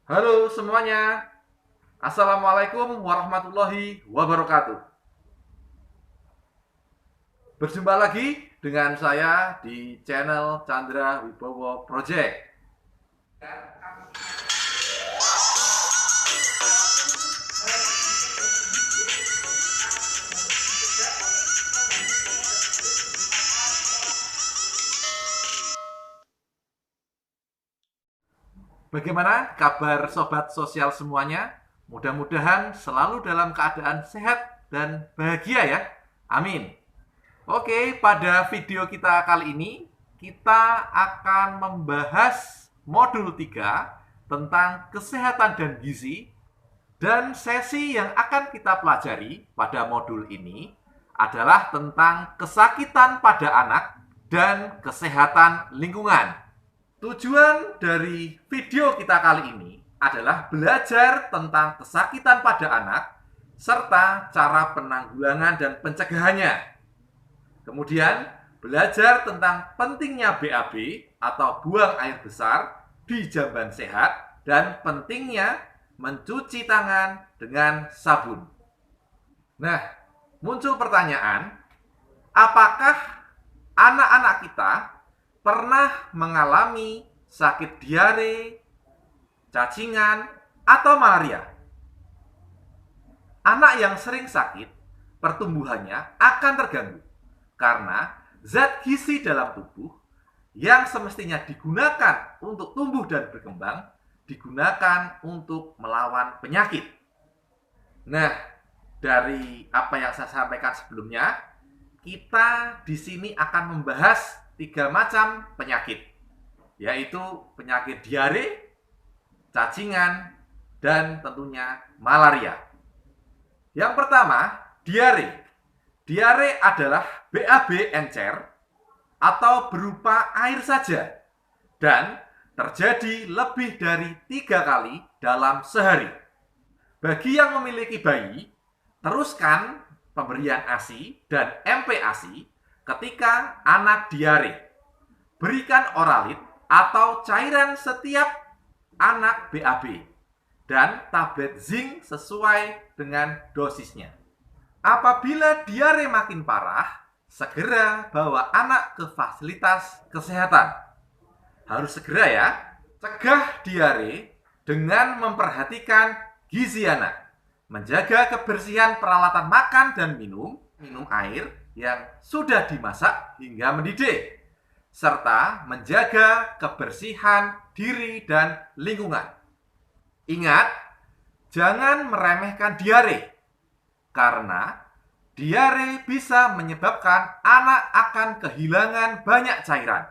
Halo semuanya, Assalamualaikum warahmatullahi wabarakatuh. Berjumpa lagi dengan saya di channel Chandra Wibowo Project. Bagaimana kabar sobat sosial semuanya? Mudah-mudahan selalu dalam keadaan sehat dan bahagia ya. Amin. Oke, pada video kita kali ini kita akan membahas modul 3 tentang kesehatan dan gizi. Dan sesi yang akan kita pelajari pada modul ini adalah tentang kesakitan pada anak dan kesehatan lingkungan. Tujuan dari video kita kali ini adalah belajar tentang kesakitan pada anak serta cara penanggulangan dan pencegahannya. Kemudian belajar tentang pentingnya BAB atau buang air besar di jamban sehat dan pentingnya mencuci tangan dengan sabun. Nah, muncul pertanyaan, apakah anak-anak kita pernah mengalami sakit diare, cacingan, atau malaria? Anak yang sering sakit, pertumbuhannya akan terganggu karena zat gizi dalam tubuh yang semestinya digunakan untuk tumbuh dan berkembang digunakan untuk melawan penyakit. Nah, dari apa yang saya sampaikan sebelumnya, kita di sini akan membahas 3 macam penyakit, yaitu penyakit diare, cacingan, dan tentunya malaria. Yang pertama, diare. Diare adalah BAB encer atau berupa air saja dan terjadi lebih dari 3 kali dalam sehari. Bagi yang memiliki bayi, teruskan pemberian ASI dan MPASI ketika anak diare. Berikan oralit atau cairan setiap anak BAB dan tablet zinc sesuai dengan dosisnya. Apabila diare makin parah, segera bawa anak ke fasilitas kesehatan. Harus segera ya. Cegah diare dengan memperhatikan gizi anak, menjaga kebersihan peralatan makan dan minum air yang sudah dimasak hingga mendidih, serta menjaga kebersihan diri dan lingkungan. Ingat, jangan meremehkan diare, karena diare bisa menyebabkan anak akan kehilangan banyak cairan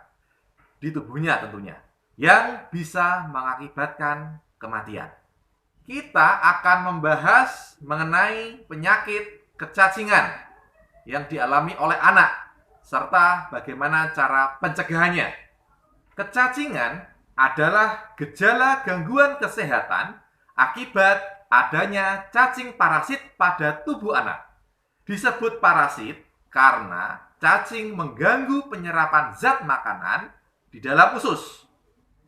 di tubuhnya tentunya, yang bisa mengakibatkan kematian. Kita akan membahas mengenai penyakit kecacingan yang dialami oleh anak, serta bagaimana cara pencegahannya. Kecacingan adalah gejala gangguan kesehatan akibat adanya cacing parasit pada tubuh anak. Disebut parasit karena cacing mengganggu penyerapan zat makanan di dalam usus.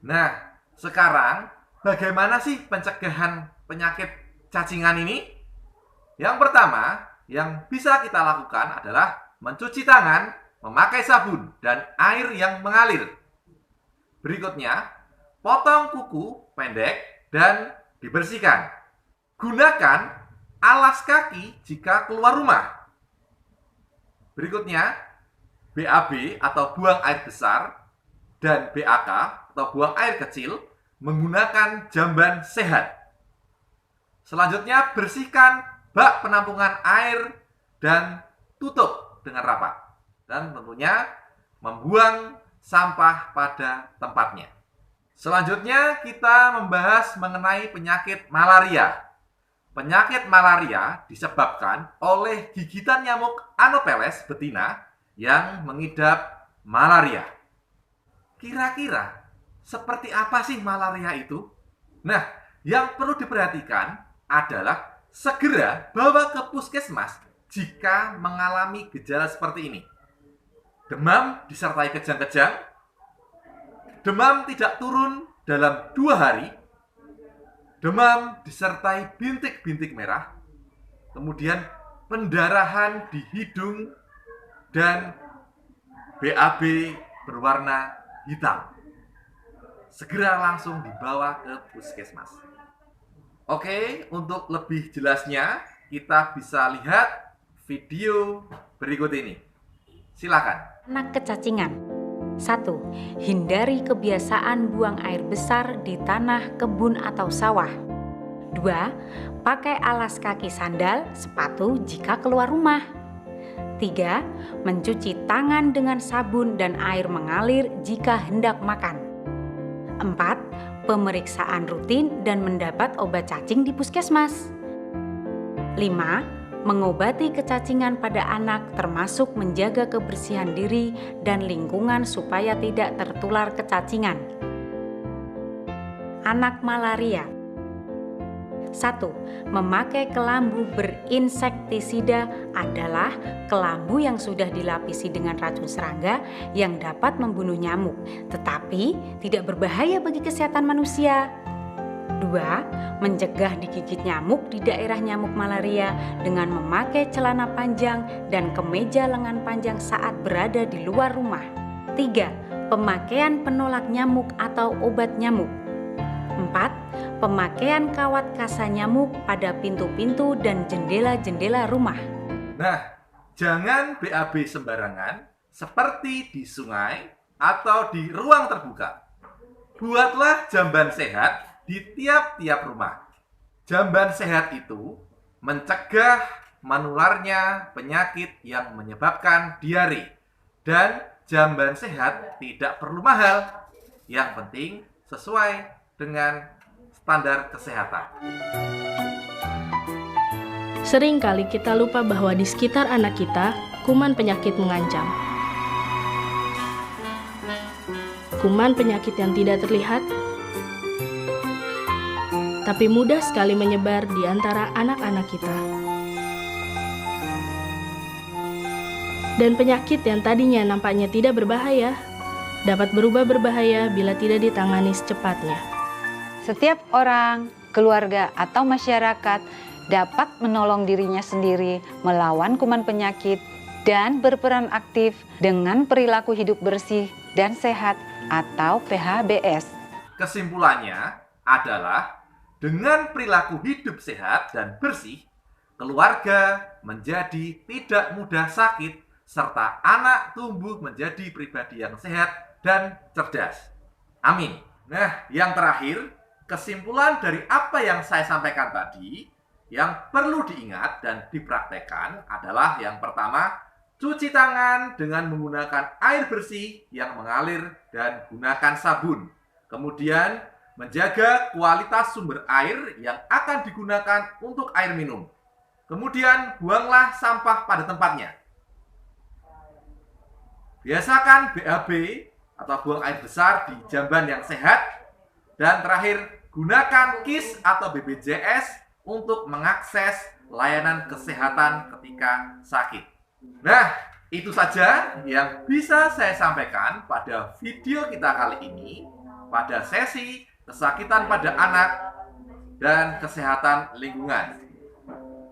Nah, sekarang bagaimana sih pencegahan penyakit cacingan ini? Yang pertama, yang bisa kita lakukan adalah mencuci tangan, memakai sabun, dan air yang mengalir. Berikutnya, potong kuku pendek dan dibersihkan. Gunakan alas kaki jika keluar rumah. Berikutnya, BAB atau buang air besar dan BAK atau buang air kecil menggunakan jamban sehat. Selanjutnya, bersihkan bak penampungan air dan tutup dengan rapat. Dan tentunya membuang sampah pada tempatnya. Selanjutnya kita membahas mengenai penyakit malaria. Penyakit malaria disebabkan oleh gigitan nyamuk Anopheles betina yang mengidap malaria. Kira-kira seperti apa sih malaria itu? Nah, yang perlu diperhatikan adalah segera bawa ke puskesmas jika mengalami gejala seperti ini. Demam disertai kejang-kejang, demam tidak turun dalam 2 hari, demam disertai bintik-bintik merah, kemudian pendarahan di hidung, dan BAB berwarna hitam. Segera langsung dibawa ke puskesmas. Oke, untuk lebih jelasnya kita bisa lihat video berikut ini. Silakan. Anak kecacingan. 1. Hindari kebiasaan buang air besar di tanah, kebun, atau sawah. 2. Pakai alas kaki sandal, sepatu jika keluar rumah. 3. Mencuci tangan dengan sabun dan air mengalir jika hendak makan. 4. Pemeriksaan rutin dan mendapat obat cacing di puskesmas. 5. Mengobati kecacingan pada anak termasuk menjaga kebersihan diri dan lingkungan supaya tidak tertular kecacingan. Anak malaria. 1. Memakai kelambu berinsektisida adalah kelambu yang sudah dilapisi dengan racun serangga yang dapat membunuh nyamuk, tetapi tidak berbahaya bagi kesehatan manusia. 2. Mencegah digigit nyamuk di daerah nyamuk malaria dengan memakai celana panjang dan kemeja lengan panjang saat berada di luar rumah. 3. Pemakaian penolak nyamuk atau obat nyamuk. 4. Pemakaian kawat kasa nyamuk pada pintu-pintu dan jendela-jendela rumah. Nah, jangan BAB sembarangan seperti di sungai atau di ruang terbuka. Buatlah jamban sehat di tiap-tiap rumah. Jamban sehat itu mencegah menularnya penyakit yang menyebabkan diare. Dan jamban sehat tidak perlu mahal. Yang penting sesuai dengan standar kesehatan. Seringkali kita lupa bahwa di sekitar anak kita, kuman penyakit mengancam. Kuman penyakit yang tidak terlihat, tapi mudah sekali menyebar di antara anak-anak kita. Dan penyakit yang tadinya nampaknya tidak berbahaya, dapat berubah berbahaya bila tidak ditangani secepatnya. Setiap orang, keluarga, atau masyarakat dapat menolong dirinya sendiri melawan kuman penyakit dan berperan aktif dengan perilaku hidup bersih dan sehat atau PHBS. Kesimpulannya adalah dengan perilaku hidup sehat dan bersih, keluarga menjadi tidak mudah sakit, serta anak tumbuh menjadi pribadi yang sehat dan cerdas. Amin. Nah, yang terakhir, kesimpulan dari apa yang saya sampaikan tadi, yang perlu diingat dan dipraktekkan adalah yang pertama, cuci tangan dengan menggunakan air bersih yang mengalir dan gunakan sabun. Kemudian, menjaga kualitas sumber air yang akan digunakan untuk air minum. Kemudian, buanglah sampah pada tempatnya. Biasakan BAB atau buang air besar di jamban yang sehat. Dan terakhir, gunakan KIS atau BPJS untuk mengakses layanan kesehatan ketika sakit. Nah, itu saja yang bisa saya sampaikan pada video kita kali ini pada sesi kesakitan pada anak dan kesehatan lingkungan.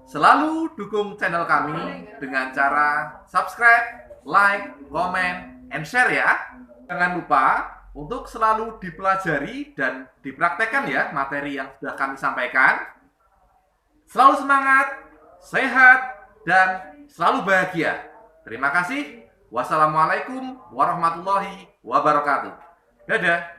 Selalu dukung channel kami dengan cara subscribe, like, comment, and share ya. Jangan lupa untuk selalu dipelajari dan dipraktekkan ya materi yang sudah kami sampaikan. Selalu semangat, sehat, dan selalu bahagia. Terima kasih. Wassalamualaikum warahmatullahi wabarakatuh. Dadah.